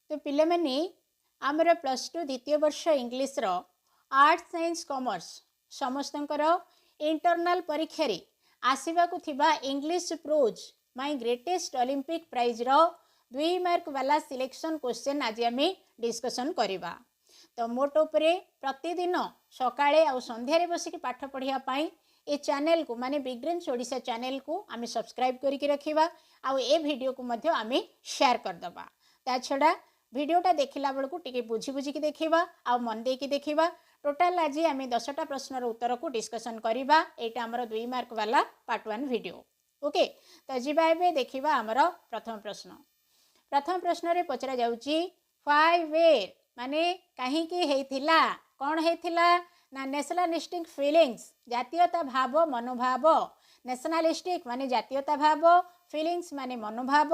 तो पिले माने आमर प्लस टू द्वितीय वर्ष इंग्लीश रो आर्ट साइंस कॉमर्स समस्तंकर इंटरनल परीक्षा रे आसीबा को थिबा English prose my greatest Olympic prize रो 2 मार्क वाला सिलेक्शन क्वेश्चन आज आम डिस्कशन करवा। तो मोट उपरे प्रतिदिन सकाळे आ संध्यारे बसिक पाठ पढ़िया ए चैनल को माने बिग्रेन्स ओडिशा चैनल को आम सब्सक्राइब करके रखिबा आ ए वीडियो को मध्य आम शेयर करदबा। ता छड़ा वीडियोटा देखला बेलू टिके बुझी बुझिकी देखा आ मन देकी देखा। टोटाल आज आम 10टा प्रश्नर उत्तर को डिस्कसन करवा। यहाँ आमर 2 मार्क वाला पार्ट 1 वीडियो। ओके, तो जीवा एबे देखिबा आमर प्रथम प्रश्न। प्रथम प्रश्न रे पचरा जाउची व्हाई वेयर माने कहीं हेइथिला कौन हेइथिला ना नेशनलिस्टिक फीलिंग्स जातीयता भाव मनोभाव। नेशनलिस्टिक माने जातीयता भाव, फीलिंग्स माने मनोभाव,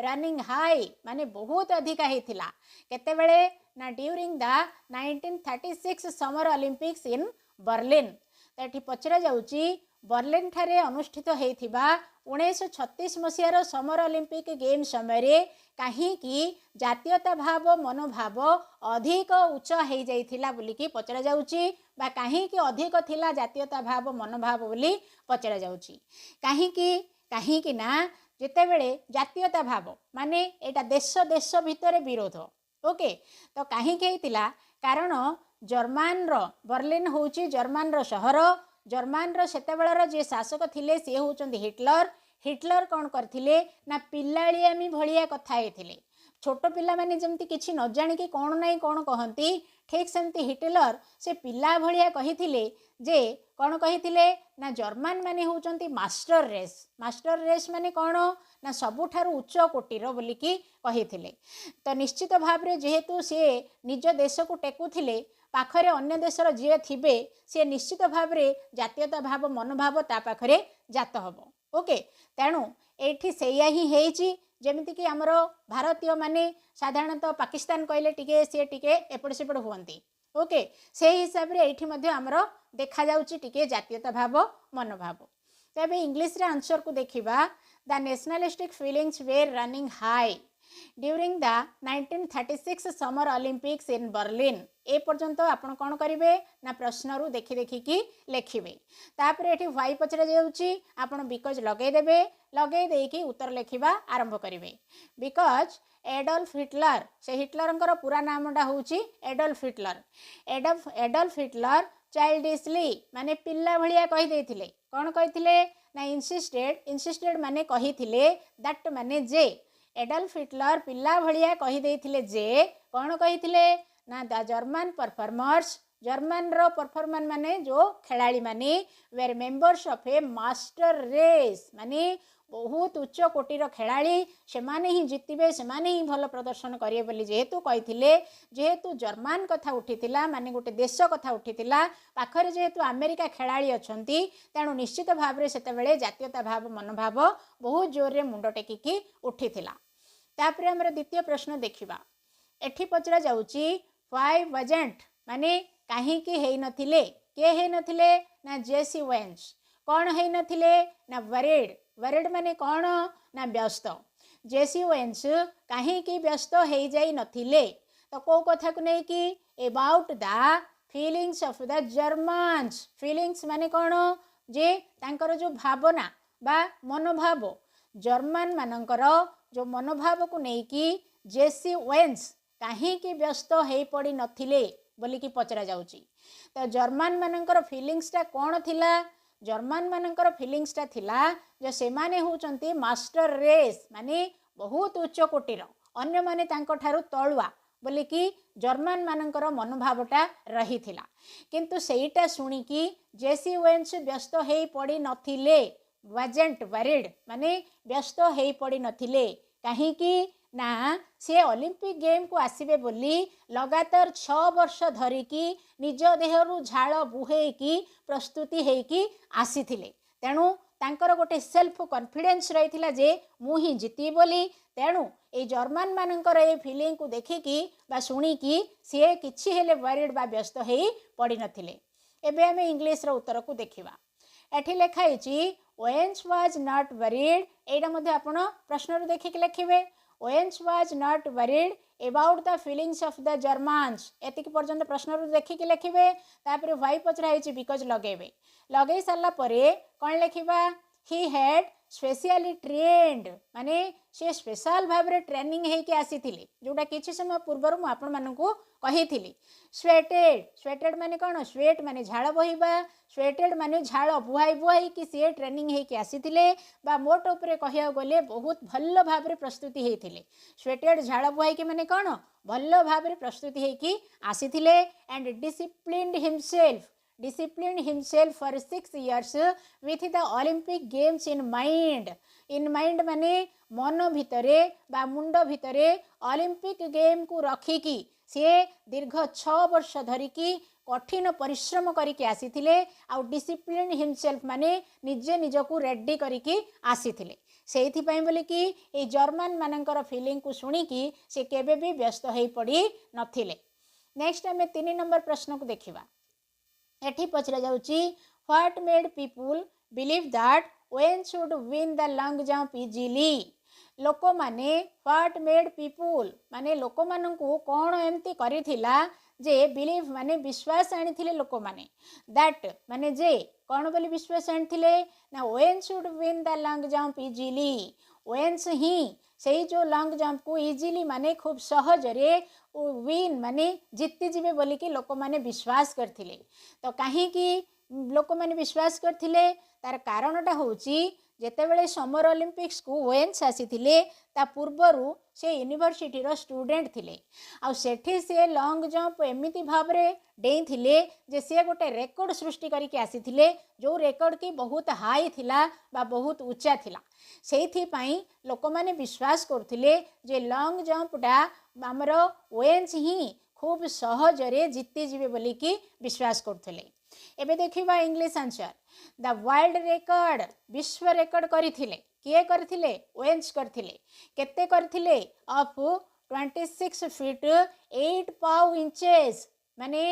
रनिंग हाई माने बहुत अधिक हेइथिला केतेबेले ना during the 1936 summer Olympics in Berlin. तो पचरा जाउची बर्लिन ठारे अनुष्ठित हेइथिबा 1936 मसीहार समर ओलंपिक गेम समय कहीं जातीयता भाव मनोभाव अधिक उच्च हो जाइथिला बोलिकी पचरा जाउची बा कहीं अधिक थिला जातीयता भाव मनोभाव बोली पचरा जाउची। कहीं ना जितेबेले जातीयता भाव माने एटा देश देश भितर विरोध। ओके, तो कहीं कारण जर्मान रो बर्लिन होउची जर्मान रो शहर। जर्मान रो सेतेबेलर जे शासक थिले सी होउचंदी हिटलर। हिटलर कौन करथिले ना पिल्लाळियामी भलिया कथा हेथिले। छोट पिला माने जमती किछि न जानिकी कौन नहीं कौन कहती ठीक सेमती हिटलर से पिला भलिया कहिथिले जे कौन कहिथिले ना जर्मान माने होउचंती मास्टर रेस। मास्टर रेस माने कौन ना सबुठारु उच्च कोटीर बोलिकी कहिथिले। तो निश्चित भाव रे जेहेतु से निज देश को टेकुथिले पाखरे अन्य देशर जे थिबे से निश्चित भाव रे जातीयता भाव मनोभाव ता पाखरे जात हबो। ओके, तेणु एठी सेया ही हेइची जेमिति कि हमर भारतीय माने साधारणतः पाकिस्तान कहले टिके से टिके एपड़ सेपड़ हुअंती। ओके, से हिसाब रे एठी मध्ये हमर देखा जाउची टिके जातीयता भाव मनोभाव। तबे इंग्लिश रे आंसर को देखिबा the nationalistic feelings were running high during the 1936 summer Olympics in Berlin. ए पर्यंत आपण कौन करेंगे ना प्रश्न रू देखी देखिकी लिखिबे। तापर एठी व्हाई पचरा जाउची आपण बिकज लगेदेबे लगे देकी उत्तर लिखिबा आरंभ करेंगे। बिकज एडल्फ हिटलर से हिटलरंकर पूरा नामटा होउची Adolf Hitler. Adolf Hitler childishly माने पिल्ला भलिया कहि देथिले। कौन कहिथिले ना इंसिस्टेड माने कहिथिले दैट माने जे एडल्फ हिटलर पिल्ला भलिया कहि देथिले जे कौन कहिथिले ना द जर्मन परफॉर्मर्स जर्मन रो परफॉर्मर माने जो खेलाड़ी माने were members of a master race माने बहुत उच्च कोटीर खेलाड़ी से माने ही जितबे से माने ही भल प्रदर्शन करिए बोली जेहेतु कहिथिले। जेहेतु जर्मन कथा उठिथिला माने गोटे देश कथा उठिथिला पाखरे जेहेतु अमेरिका खेलाड़ी अछंती तेणु निश्चित भाव रे सेतेबेले जातीयता भाव मनोभाव बहुत जोर रे मुंड टेकिकी उठिथिला। तापरे हमर द्वितीय प्रश्न देखिबा। एठी पचरा जाउची व्हाई वाजंट माने कहीं हेई नथिले के हेई नथिले ना जेसी वेंस। कौन हेई नथिले ना वरीड। वरीड माने कौन ना व्यस्त। जेसी वेंस कहीं व्यस्त हेई जाई नथिले। तो को कथा को नै कि about the feelings of the Germans. Feelings माने कौन जे तांकर जो भावना बा मनोभाव जर्मन मानकर जो मनोभाव को नेकी जेसी वेंस कहीं व्यस्त हो पड़ी नथिले बोलिकी पचरा जाउची। तो जर्मन मानकर फीलिंग्सटा कौन थिला? जर्मन मानकर फीलिंग्सटा थिला जो से माने होचंती मास्टर रेस माने बहुत उच्च कोटीर अन्य माने तांको ठारू तळुआ बोलिकी जर्मन मानकर मनोभावटा रही थिला। किंतु सेईटा सुनिकी जेसी वेंस व्यस्त हो पड़ी नथिले। वाजेंट वरीड माने व्यस्त हो पड़ी नथिले कहीं ना से ओलंपिक गेम को आसीबे बोली लगातार 6 वर्ष धरिकी निज देहरु झाल बुहेकी प्रस्तुति हेकी आसीथिले। तेणु तांकर गोटे सेल्फ कॉन्फिडेंस रही जे मु ही जीती बोली। तेणु ए जर्मन मानकर ए फीलिंग को देखिकी बा शुणिकी सी किछि हेले वरीड बा व्यस्त हो पड़ी नथिले। एबे आम इंग्लिश रो उत्तर को देखिबा। एठी लेखाई वेंस वाज नॉट वरीड। एटा मध्ये आपण प्रश्न देखिक लिखिबे Owens was not worried about the feelings of the Germans एतिक पर्यंत प्रश्न देखिक लिखिए तापर व्हाई पचराई बिकज लगेबे लगे सारा कौन लिखा ही हैड स्पेशली ट्रेन्ड माने सी स्पेशल भाव में ट्रेनिंग होके आसी जोटा किसी समय पूर्वर मुझे कही स्वेटेड माने कौन स्वेट माने झाड़ बहवा स्वेटेड माने झाड़ बुहाई बुहाई कि सी ट्रेनिंग होके आसी मोट उपरे कह गले बहुत भल भाव में प्रस्तुति होते स्वेटेड झाड़ बुहाई माने कौन भल भाव में प्रस्तुति होकी आसी and disciplined himself for 6 years with the Olympic games in mind माने मन भितरे बा मुंड भितरे ओलंपिक गेम को रखिकी सी दीर्घ 6 वर्ष धरिकी कठिन परिश्रम करके आसीथिले आ डिसिप्लिन हिमसेल्फ माने निजे निजको रेडी करके आसीथिले सेहि पई बोली कि ए जर्मन मानकर फीलिंग को सुनिकी से केबे भी व्यस्त होई पड़ी नथिले। नेक्स्ट आमे 3 नंबर प्रश्न को देखिबा एठी पचरा जाउची what made people believe that Owen should win the long jump easily लोक माने व्हाट मेड पीपुल माने लोक माननकु कोन एमती करिथिला जे बिलीव माने विश्वास आनिथिले लोक माने दैट माने जे कोन बोली विश्वास आनिथिले ना Owen should win the long jump easily Owens ही से जो लॉन्ग जंप को इजीली माने खूब सहज रे विन माने जीति जीवे बोली कि लोक माने विश्वास करथिले तो कहीं लोक माने विश्वास करथिले तार कारणटा होची जेतेबेले समर ओलंपिक्स को ओवेन्स आसीथिले ता पूर्वरु से यूनिवर्सिटी रो स्टूडेंट थिले आ सेठी से लॉन्ग जंप एमिति भाव रे डेई थिले जे से गोटे रेकर्ड सृष्टि करके आसीथिले जो रेकर्ड की बहुत हाई थिला बा बहुत ऊंचा थिला सेथि पई लोक माने विश्वास करथिले जे लॉन्ग जंपटा हमर ओवेन्स ही खूब सहज रे जीति जीवे बोली कि विश्वास करथिले। एबे देखिबा English answer the world record विश्व रेकर्ड करथिले किए करथिले ओवेन्स करथिले केते करथिले ऑफ 26 फीट 8 पाउ इंचेस माने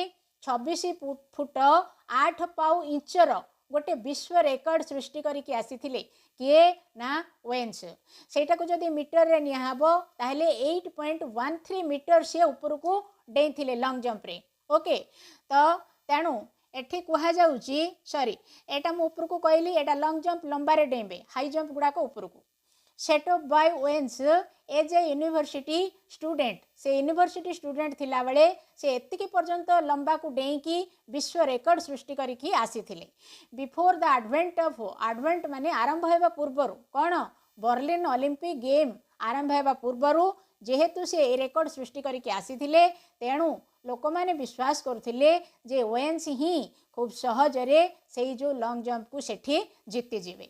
26 फुट 8 पाउ इंचर गोटे विश्व रेकर्ड सृष्टि करके आसीथिले किए ना ओवेन्स सेटा को जदी मीटर रे निया हबो ताहले 8.13 मीटर से ऊपर को डेइथिले लॉन्ग जंप रे ओके तो तेणु एठी कुहा जाउची सॉरी एटा मु ऊपर को कहली एटा लॉन्ग जंप लंबा रे डेंबे हाई जंप गुडा को ऊपर को set up by Owens as a university student से यूनिवर्सिटी स्टूडेंट थिला बेले से एतिकी पर्यंत लंबा को डेईकी विश्व रेकर्ड सृष्टि करके आसीथिले बिफोर द एडवेंट माने आरंभ हेबा पूर्वरु कोन बर्लिन ओलंपिक गेम आरंभ हेबा पूर्वरु जेहेतु से रेकर्ड सृष्टि करके आसीथिले तेणु लोक माने विश्वास करथिले जे ओवेन्स ही खूब सहज रे से जो लॉन्ग जंप को सेठी जीति जीवे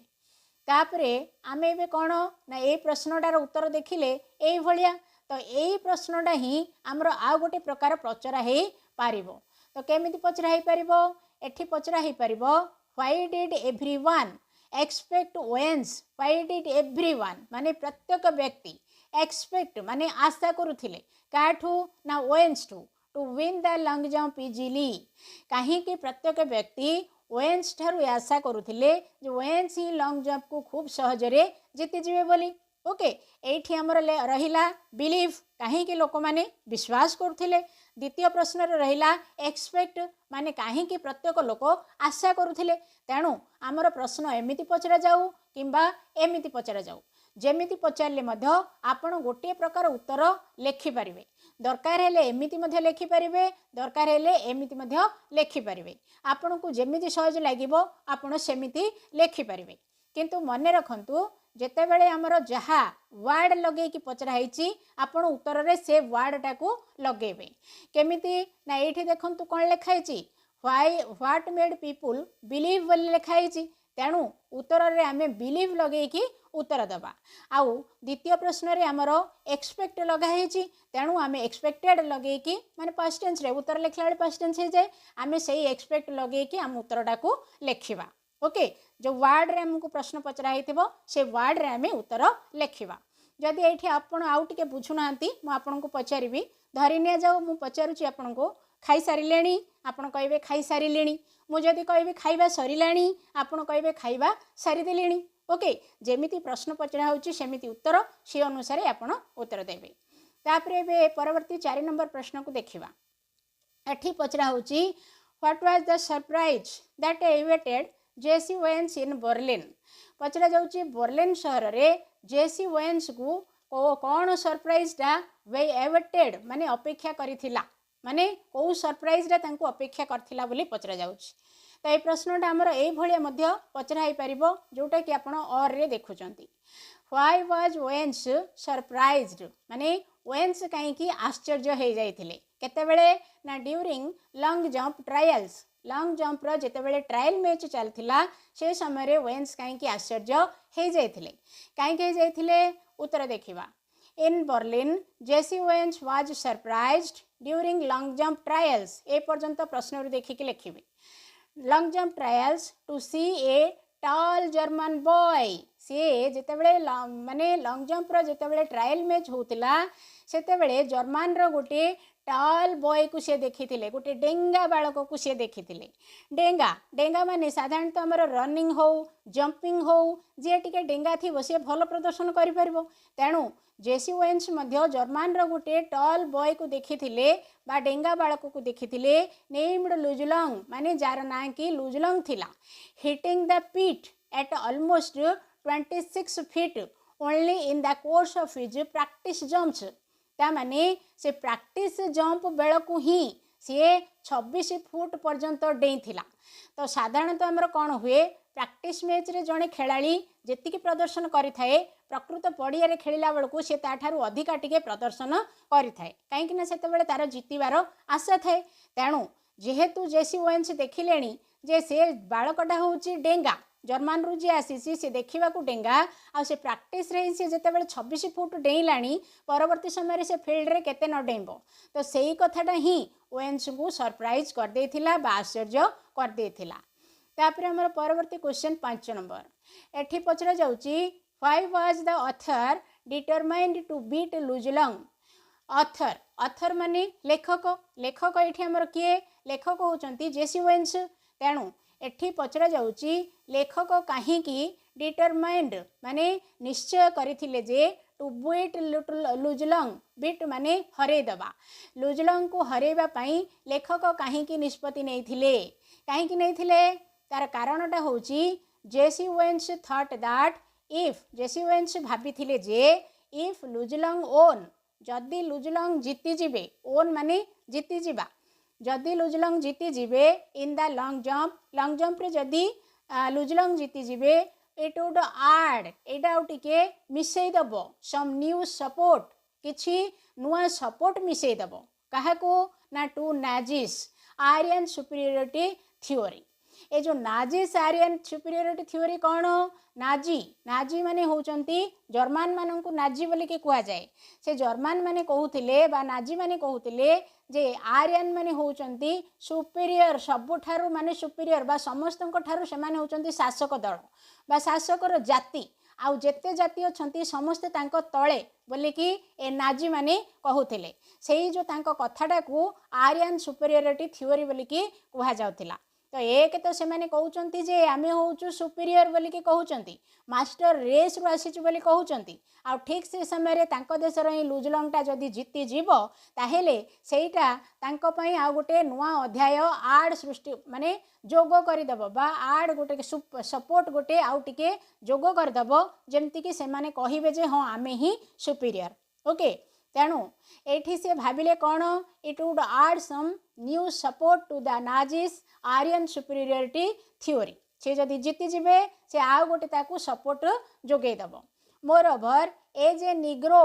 तापरे आमे एबे कोन ना ए प्रश्नटार उत्तर देखिले एई भलिया तो एई प्रश्नटा ही हमरो आ गोटे प्रकार प्रचरा हे पारिबो तो केमिति पचरा हे पारिबो एठी पचरा हे पारिबो why did everyone expect Owens why did everyone माने प्रत्येक व्यक्ति एक्सपेक्ट माने आशा करुथिले काठू ना Owens to win the long jump easily कहीं प्रत्येक व्यक्ति ओवेन्स ठारू आशा करुथिले जो ओवेन्स ही लॉन्ग जंप को खूब सहज रे जीति जीवे बोली ओके एठी हमर रहिला बिलीव कहीं लोक माने विश्वास करथिले द्वितीय प्रश्न रे रहिला एक्सपेक्ट माने कहीं प्रत्येक लोक आशा करुथिले तेणु हमर प्रश्न एमिति पचरा जाऊ किंबा एमिति पचरा जाऊ जेमिति पचारले मध्य आपण गोटे प्रकार उत्तर लेखि पारिबे दरकार हेले एमिति मध्य लेखि पारिबे दरकार हेले एमिति मध्य लेखि पारिबे आपण को जेमिति सहज लागिबो आपण सेमिति लेखि पारिबे किंतु मने रखंतु जेतेबेले हमर जहा वर्ड लगे कि पचरा हेची आपण उत्तर रे से वर्ड टाको लगेबे केमिति ना एठी देखंतु कोन लेखा हेची व्हाट मेड पीपुल बिलीव बोली लेखा हेची तेणु उत्तर रे आमे बिलीव लगे कि उत्तर दबा आउ द्वितीय प्रश्न रे हमर एक्सपेक्ट लगा हेची तेणु आमे एक्सपेक्टेड लगे कि माने पास्ट टेंस रे उत्तर लिखला बेले पास्ट टेंस हे जाय आमे सही एक्सपेक्ट लगे कि हम उत्तरटा को लेखिबा ओके जो वर्ड रे हमको प्रश्न पचरा हेतिबो से वर्ड रे आमे उत्तर लेखिबा जदि एठी आपण आउ टिके बुझु नांती म आपन को पचारिबी धरि ने जाऊ मु पचारुची आपन को खाई सारिलेणी आपण कहबे खाई सारिलेणी मु जदि कहबे खाइबा सरिलाणी आपण कहबे खाइबा सारी देलेणी ओके जेमिति प्रश्न पचरा होची सेमिति उत्तर से अनुसार आपण उत्तर देबे। तापरे बे परवर्ती 4 नंबर प्रश्न को देखिबा। एठी पचरा होची what was the surprise that awaited Jesse Owens in Berlin. पचरा जाउची बर्लिन शहर रे जेसी वेन्स को कौन सरप्राइजटा वे अवेटेड माने अपेक्षा करिथिला माने को सरप्राइजटा तांको अपेक्षा करथिला बोली पचरा जाउची। तो ये प्रश्नटा आमर ये मध्य पचरा पार जोटा कि आपण और रे देखुंट व्हाई वाज वेन्स सरप्राइज्ड माने वेन्स कहीं आश्चर्य हो जाते केतेबेले ना during long jump trials long jump रो जेतेबेले ट्रायल मैच चलथिला से समय वेन्स कहीं आश्चर्य हो जाते कहीं उत्तर देखिबा। In Berlin Jesse Owens was surprised during long jump trials ए पर्यंत प्रश्न देखिकी लिखिबे। Long jump trials to see a tall German boy सी जितेबले माने लॉन्ग जंप रो जितेबले ट्रायल मैच होतिला सेतेबले जर्मन रो गोटे टॉल बॉय को सी देखिथिले गोटे डेंगा बालक को सी देखिथिले। डेंगा डेंगा माने साधारणतः हमर रनिंग हो जंपिंग हो जे टिके डेंगा थी सी भल प्रदर्शन करि परबो तेणु जेसी वेन्स मध्य जर्मन रो गोटे टॉल बॉय को देखिथिले बा डेंगा बालक को देखिथिले नेम्ड लुजलंग माने जार ना कि लुजलंग थिला। हिटिंग द पीट eight almost 26 feet only in the course of his practice jumps ता माने से प्रैक्टिस जंप बेलकु ही सी 26 फुट पर्यंत डेई थिला। तो साधारणतः हमर कौन हुए प्रैक्टिस मैच रे जड़े खेलाड़ी जेतिकी प्रदर्शन करिथाए प्रकृत पड़िया रे खेलिला बेलकु से ताठारु अधिका टिके प्रदर्शन करिथाए कहीं ना सेतेबेले तार जितिबार आशा थाए। तेणु जेहेतु जेसी वेन्स देखिलेनी जे से बालकटा होची डेंगा जर्मन रु जी आसी से देखा डेंगा आ से प्रैक्टिस रे से जितेबाला 26 फुट डेईलाणी परवर्ती समय से फील्ड रे केते न डेइब तो सही कथाटा ही वेन्स को सरप्राइज कर देथिला बा आश्चर्य कर देथिला। तापर हमर परवर्ती क्वेश्चन 5 नंबर एठी पचरा जाउची why was the author determined to beat Luz Long. Author author माने लेखक लेखक एठी हमर किए लेखक होचंती जेसी वेन्स तेणु एठी पचरा जाउची लेखक कहीं डिटरमाइंड माने निश्चय करिथिले जे टू बीट लुजलंग बीट माने हरे दबा लुजलंग को हरेबा पई लेखक कहीं निष्पत्ति नैथिले कहीं नैथिले तार कारणटा होची Jesse Owens thought that if Jesse Owens भाबिथिले जे इफ लुजलंग ओन जदि लुजलंग जीति जिबे ओन माने जीति जिबा जदि लुजलंग जीति जिबे इन द लॉन्ग जंप रे जदि लुजलंग जीति जिबे इट वुड आड एटा टिके मिसई दबो सम न्यू सपोर्ट किछि नुआ सपोर्ट मिसई दबो काहाको ना to Nazis Aryan superiority theory. ए जो नाजिस आर्यन सुपीरियरिटी थ्योरी कौन नाजी नाजी माने होचंती जर्मन मानन को नाजी बोली के कुआ जाए से जर्मन माने कहूथिले बा नाजी माने कहूथिले जे आर्यन माने होचंती सुपीरियर सबुठारु माने सुपीरियर बा समस्तन ठारु से माने होचंती शासक दल बा शासकर जाति आउ जेते जाति अछंती समस्त तांको तळे बोली कि ए नाजी माने कहूथिले सेही जो तांको कथाटा को आर्यन सुपीरियरिटी थ्योरी बोली कि कुहा जाउथिला। तो एक तो से माने कहउचंती जे आमे होउचु सुपीरियर बोली कि कहउचंती मास्टर रेस रु आसीचु बोली कहउचंती आ ठीक से समय रे तांको देशर ही लुजलंगटा जदि जीति जीवो ताहेले सेईटा तांको पई आ गोटे नुआ अध्याय आड सृष्टि माने जोग करदेव बा आड गोटे सपोर्ट गोटे आउ टिके जोग करदेव जेमती कि से माने कहिबे जे हाँ आमे ही सुपीरियर ओके। तेणु एठी से भाविले कौन it would add some new support to the Nazis Aryan superiority theory से जदि जीति जिबे से आउ गोटे ताकू सपोर्ट जोगे दब। More over as a Negro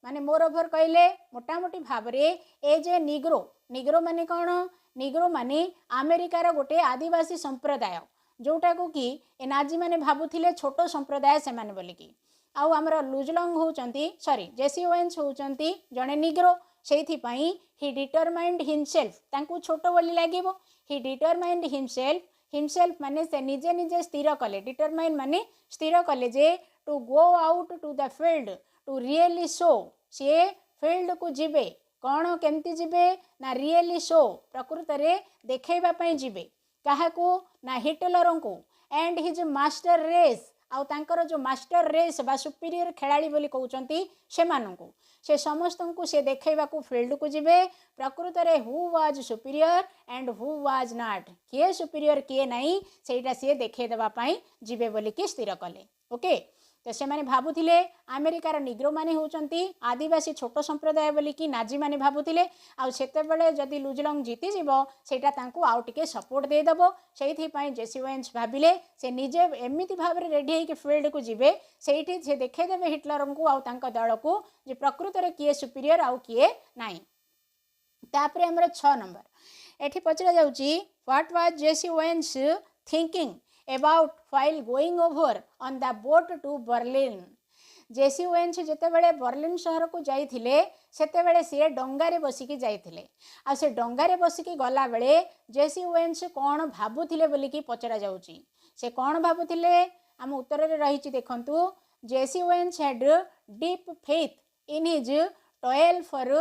माने मोर ओभर कहले मोटामोटी भाव रे एज ए निग्रो निग्रो माने कौन निग्रो माने अमेरिकार गोटे आदिवासी संप्रदाय जोटा को कि ए नाजी माने भाबुथिले छोट संप्रदाय से माने बोलिकी आउ आमर लुजलंग होचंती सॉरी जेसी वेन्स होचंती जड़े निग्रो सेइथि पई ही डिटरमाइंड हिमसेल्फ तांकू छोट बोली लागिबो ही डिटरमाइंड हिमसेल्फ माने से निजे निजे स्थिर कले डिटरमाइंड माने स्थिर कले जे to go out to the field to really show सी फील्ड को जिबे कौन केमती जिबे ना रियली शो प्रकृत रे देखैबा पई जिबे काहाकू ना हिटलर को एंड हिज मास्टर रेस आउ तांकर जो मास्टर रेस बा सुपीरियर खेलाड़ी बोली कहउचंती सेमानंकु से समस्त को से देखैबाकू फील्ड को जिबे प्रकृत रे who was superior and who was not किए सुपीरियर किए नहीं सेटा से देखै देबा पई जिबे बोली कि स्थिर कले ओके तो से माने भाबुथिले अमेरिकार निग्रो माने होचंती आदिवासी छोट संप्रदाय बोली कि नाजी माने भाबुथिले आ सेते बेले जदी लुजलंग जीती जीवो सेटा तांकू आउ टिके सपोर्ट दे दबो सेइथि पई जेसी ओवेन्स भाबिले से निजे एमिति भाबरे रेडी हे कि फील्ड को जिबे सेइथि से देखे देबे हिटलर को आउ तांका दल को जे प्रकृत रे किए सुपीरियर आउ किए नाही तापरे हमर 6 नंबर एठी पचरा जाउची what was Jesse Owens thinking about while going over on the boat to Berlin Jesse Owens जेते बेले बर्लिन शहर को जाइथिले सेते बेले से डंगारे बसिकी जाइथिले आ से डंगारे बसिकी गला बेले जेसी ओवेन्स कोन भाबुथिले बोली कि पचरा जाउची से कोन भाबुथिले हम उत्तर रे रहिची देखंतु Jesse Owens had deep faith in his toil for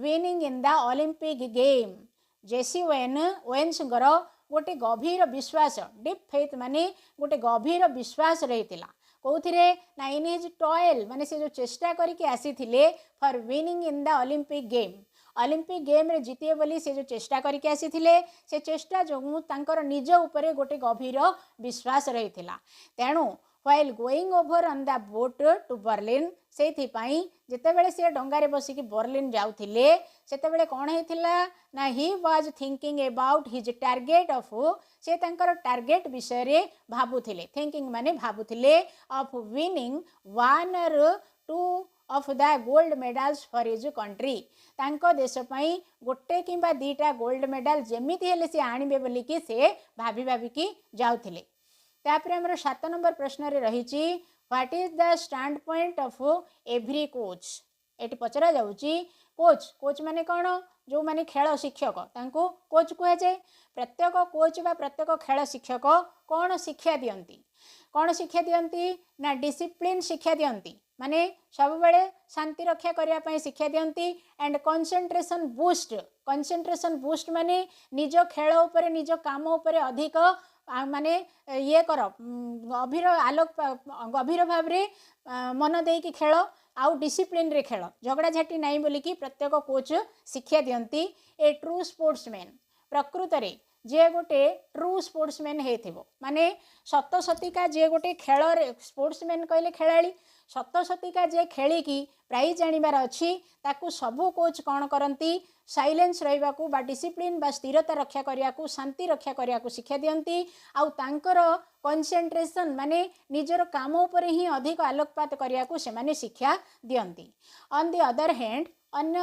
winning in the Olympic game Jesse Owens गरो गोटे गभीर विश्वास डीप फेथ माने गोटे गभीर विश्वास रही कौथिरे ना इन हिज टॉयल माने से जो चेष्टा करके आसीथिले for winning in the Olympic game रे जीतिए बोली से जो चेष्टा करके आसीथिले से चेष्टा जो तांकर निज उपरे गोटे गभीर विश्वास रही तेणु while going over on the boat to Berlin सेथि पई जेतेबेले से डंगारे बसिकी बर्लिन जाउथिले सेतेबेले कोन हेथिला ना he was thinking about his target of से तांकर टारगेट विषय रे भाबुथिले थिंकिंग माने भाबुथिले ऑफ विनिंग वन और two of the gold medals for his country तांको देश पई गोटे किंबा दीटा गोल्ड मेडल जेमिति हेले से आनिबे बोली कि से भाबी भाबी की जाउथिले तापरे हमर 7 नंबर प्रश्न रे रहिची what is the standpoint of every coach एटी पचरा जाउची कोच माने कोन जो माने खेल शिक्षक तांको कोच कह जाए प्रत्येक कोच बा प्रत्येक खेल शिक्षक कोन शिक्षा दियंती ना डिसिप्लिन शिक्षा दियंती माने सब बेले शांति रक्षा करिया पई शिक्षा दियंती एंड कंसंट्रेशन बूस्ट माने निज खेल उपरे निज काम उपरे अधिक माने ये कर गभीर भाव रे मन दे कि खेल आउ डिसिप्लिन रे खेल झगड़ा झाटी नहीं बोली कि प्रत्येक कोच शिक्षा दियंती ए ट्रू स्पोर्ट्समैन प्रकृत रे जे गोटे ट्रू स्पोर्ट्समैन हेथिबो माने सत सतिका जे गोटे खेल रे स्पोर्ट्समैन कहले खेलाड़ी सत सतिका जे खेली की प्राइज आनिबार अछि ताकू सबु कोच कोन करंती साइलेंस रहिबाकू बा डिसिप्लिन बा स्थिरता रक्षा करियाकू शांति रक्षा करियाकू शिक्षा दियंती आउ तांकर कंसंट्रेशन माने निजर काम ऊपर ही अधिक आलोकपात करियाकू से माने शिक्षा दियंती ऑन द अदर हैंड अन्य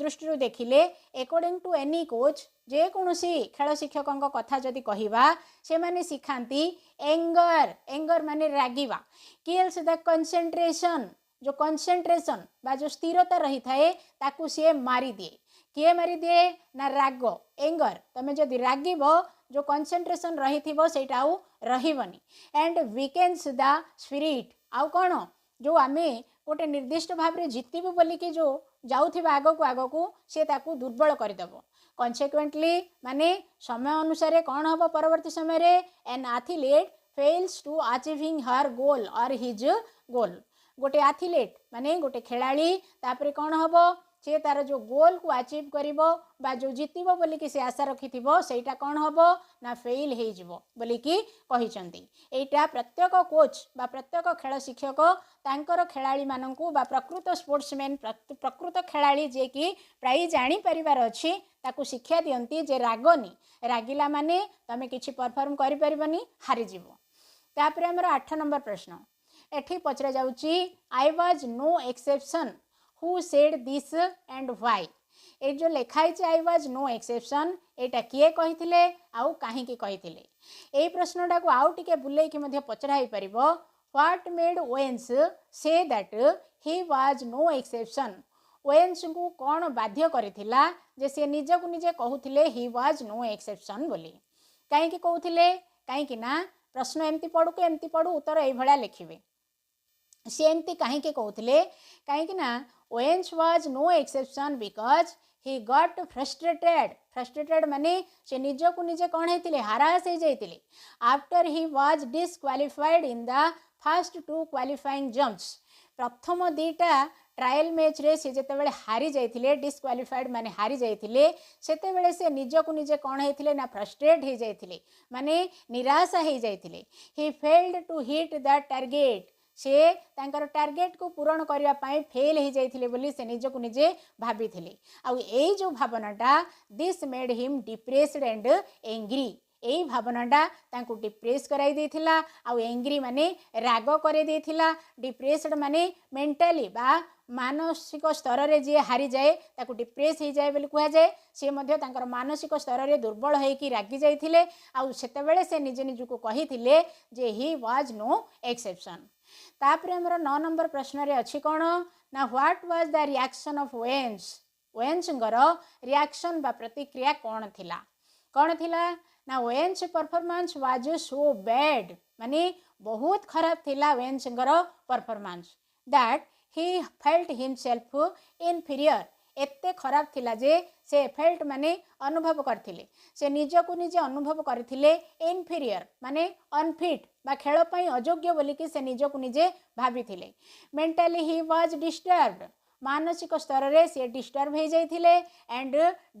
दृष्टि देखिले अकॉर्डिंग टू एनी कोच जे कोनोसी खेल शिक्षकों कथा जदि कहिबा से माने सिखांती एंगर माने रागिबा किल्स द कंसंट्रेशन जो कंसंट्रेशन बा जो स्थिरता रही थाए ताकू से मारी दिए किए मारी दिए ना राग एंगर तमे जदि रागिबो जो कंसंट्रेशन रही थिबो सेटा आउ रहिबनी एंड वीकेंस द स्पिरिट आउ कोन जो आमे गोटे निर्दिष्ट भाव रे जितिबो बोली कि जो जाउथिबा आगकू से ताकू दुर्बल करदेबो कॉन्सिक्वेंटली माने समय अनुसार कौन हम परवर्ती समय रे an athlete fails to achieving her goal or his गोल गोटे एथलीट माने गोटे खिलाड़ी तापरे कौन हम से तार जो गोल को अचीव करिवो बा जो जितिबो बोली कि से आशा रखिथिबो सेटा कौन हम ना फेल हे जिवो बोली कि कहिसंती एटा प्रत्येक कोच बा प्रत्येक खेल शिक्षक तांकर खिलाड़ी माननकू बा प्रकृत स्पोर्ट्समैन प्रकृत खिलाड़ी जे कि प्राइज आनी परिवार अछि ताकू शिक्षा दियंती जे रागनी रागिला माने तमे किछि परफॉर्म करि परिबनी हारि जिवो तापरे हमर 8 नंबर प्रश्न एठी पचरा जाउची I was no exception who said this and why ए जो लेखाई आई वाज नो एक्सेप्शन एटा किए कहिथिले आउ काहे की कहिथिले ए प्रश्नटा को आउ टिके बुलेई कि मध्ये पचराई परिबो what made Owens say that he was no exception Owens को कौन बाध्य करिथिला जे से निज को निजे कहूथिले ही वाज नो एक्सेप्शन बोली काहे की कहूथिले काहे की ना प्रश्न एमती पढ़ू उत्तर एई भळा लिखिबे से एमती काहे की कहूथिले काहे की ना Owens was no exception because he got frustrated माने से निज को निजे कौन हेतिले हरास हो जाइतिले after he was disqualified in the first two qualifying jumps प्रथम दीटा ट्रायल मैच रे से जेतेबेले हारी जाइथिले डिस्क्वालिफाइड माने हारी जाइथिले सेतेबेले से निजको निजे कौन होइथिले ना फ्रस्ट्रेट हो जाइथिले माने निराशा हो जाइथिले he failed to hit the target से तांकर टारगेट को पूरण करने पाई फेल हो जाइथिले बोली से निजको निजे भाबिथिले आ एई जो भावनाटा this made him depressed and angry यही भावनाटा तांको डिप्रेस कराई देथिला आ एंग्री माने राग करे देथिला डिप्रेस्ड माने मेंटली बा मानसिक स्तर रे जे हारी जाए ताको डिप्रेस हो जाए बोली कहा जाए सी मध्य तांकर मानसिक स्तर रे दुर्बल होइकी रागी जाइथिले आ सेतेबेले से निजे निजको कहिथिले जे ही वाज नो एक्सेप्शन तापरे हमर 9 नंबर प्रश्न रे अछि कोन ना what was the reaction of veins reaction बा प्रतिक्रिया कौन थिला ना veins performance was so bad माने बहुत खराब थिला veins performance that he felt himself inferior एते खराब थिला जे से फेल्ट माने अनुभव करथिले से निजको निजे अनुभव करथिले इनफीरियर माने अनफिट बा खेल पई अयोग्य बोली कि से निजको निजे भाबिथिले मेंटली ही वाज डिस्टर्ब्ड मानसिक स्तर रे से डिस्टर्ब हो जाइथिले एंड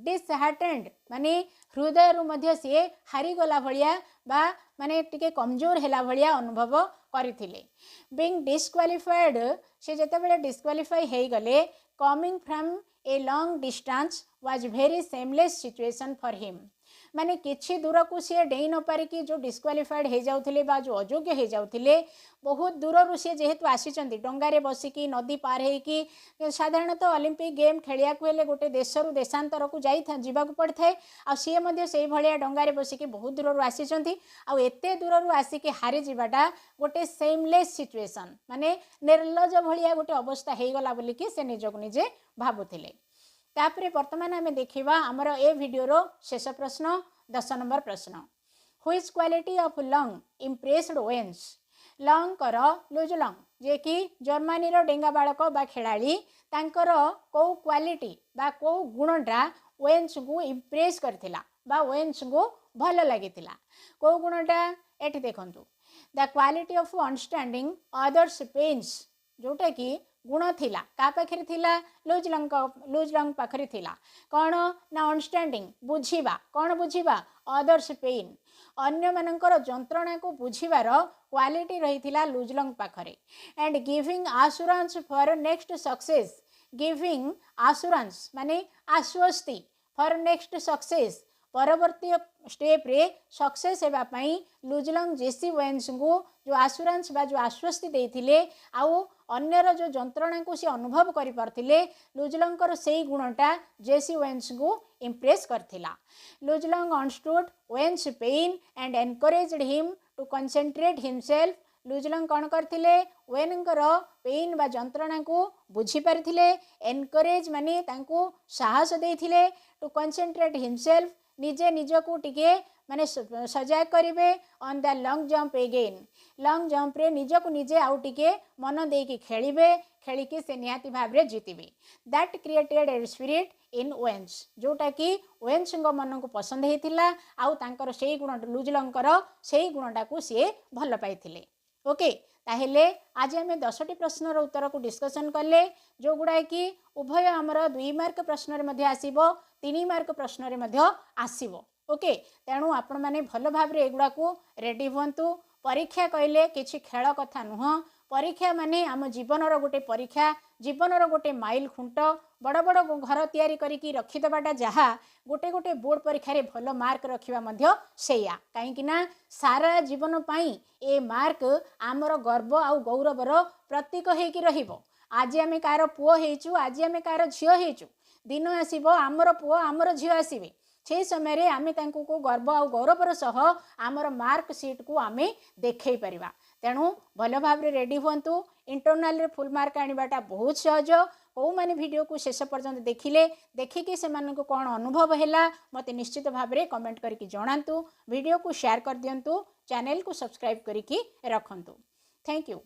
डिसहार्टेंड माने हृदय रु मध्य से हारी गला भलिया बा माने टिके कमजोर हैला भलिया अनुभव करथिले बीइंग डिस्क्वालिफाइड से जेतेबेले डिस्क्वालिफाई हेई गले coming from a long distance was very seamless situation for him माने किछि दूर को सी डेई न पारिकी जो डिस्क्वालिफाइड हो जाउथिले बा जो अयोग्य हो जाउथिले बहुत दूर रु सी जेहेतु आसीचंती डंगारे बसिकी नदी पार हेकी साधारणतः ओलंपिक गेम खेलिया को हेले गोटे देश रु देशांतर को जाइबाकू पड़थाय आ सी मध्य सेही भलिया डंगारे बसिकी बहुत दूर रु आसीचंती आ एते दूर रु आसिकी हारी जिबाटा गोटे सेमलेस सिचुएशन माने निर्लज भलिया गोटे अवस्था हेई गला बोली कि से निजको निजे भाबुथिले तापरे वर्तमान आमे देखिबा हमर ए वीडियो रो शेष प्रश्न 10 नंबर प्रश्न which quality of lung impressed veins lung कर लुज लंग जे कि जर्मनी रो डेंगा बालक बा खेलाड़ी तांकर को क्वालिटी बा को गुणटा वेन्स को इम्प्रेस करथिला बा वेन्स को भल लागितिला को गुणटा एठी देखंतु the quality of understanding others pains जोटा कि गुण थिला का पाखरे थिला लुज लंग पाखरे थिला कौन ना अंडरस्टैंडिंग बुझीबा कौन बुझीबा अदर्स पेन अन्य मानकर जंत्रणा को बुझीबार क्वालिटी रही थिला लुज लंग पाखरे and giving assurance for next success giving assurance माने आश्वस्ति फॉर नेक्स्ट सक्सेस परवर्ती स्टेप रे सक्सेस हेबा पई लुजलंग जेसी वेन्स को जो आश्योरेंस बा जो आश्वस्ति देथिले आउ अन्यर जो जंत्रणा को से अनुभव करि परथिले लुजलंगर सेही गुणटा जेसी वेन्स को इम्प्रेस करथिला Luz Long understood Owens pain and encouraged him to concentrate himself Luz Long कौन करथिले वेनकर पेन बा जंत्रणा को बुझी पारिथिले एनकरेज माने तांको साहस देथिले टू कंसंट्रेट हिमसेल्फ निजे निजको टिके माने सजाग करिवे on the long jump again long jump रे निजको निजे आउ टिके मन देकी खेलिबे खेलिके से निहाती भाव रे जीतिबे that created a spirit in Owens जोटा कि वेन्स मन को पसंद हेतिला आउ तांकर सेही गुण लुजलंकर सेही गुणटा को सी भल पाइथिले ओके ताहेले आज आम 10टी प्रश्नर उत्तर को डिस्कसन कले जो गुड़ा कि उभय आमर 2 मार्क प्रश्न रे आसीबो 3 मार्क प्रश्न रे आसीबो ओके तेणु आपण माने भल भाव रे एगुड़ा को रेडी हुंतु परीक्षा कहले किछि खेल कथा नुह परीक्षा माने आम जीवनर गोटे परीक्षा जीवनर गोटे माइल खुंट बड़ बड़ घर तैयारी करिकी रखिदेवाटा जहा गोटे गोटे बोर्ड परीक्षा रे भल मार्क रखिबा मध्य सेया कहीं ना सारा जीवन पाई ए मार्क आमर गर्व आ गौरवर प्रतीक हेकी रहिबो आज आमे कार पुओ हेचु आज आमे कार झियो हेचु दिन आसीबो आमर पुओ आमर झियो आसीबे से समय रे आमे तांको को गर्व आ गौरवर सह आमर मार्क सीट को आमे देखै परिबा तेणु भल भाव रे रेडी हुंतु इंटरनल रे फुल मार्क आनिबाटा बहुत सहज कौ माने वीडियो को शेष पर्यंत देखिले देखिकी से मानको कोन अनुभव हैला मते निश्चित भाव रे कमेंट करके जणांतु वीडियो को शेयर कर दियंतु चैनल को सब्सक्राइब करके रखंतु थैंक यू।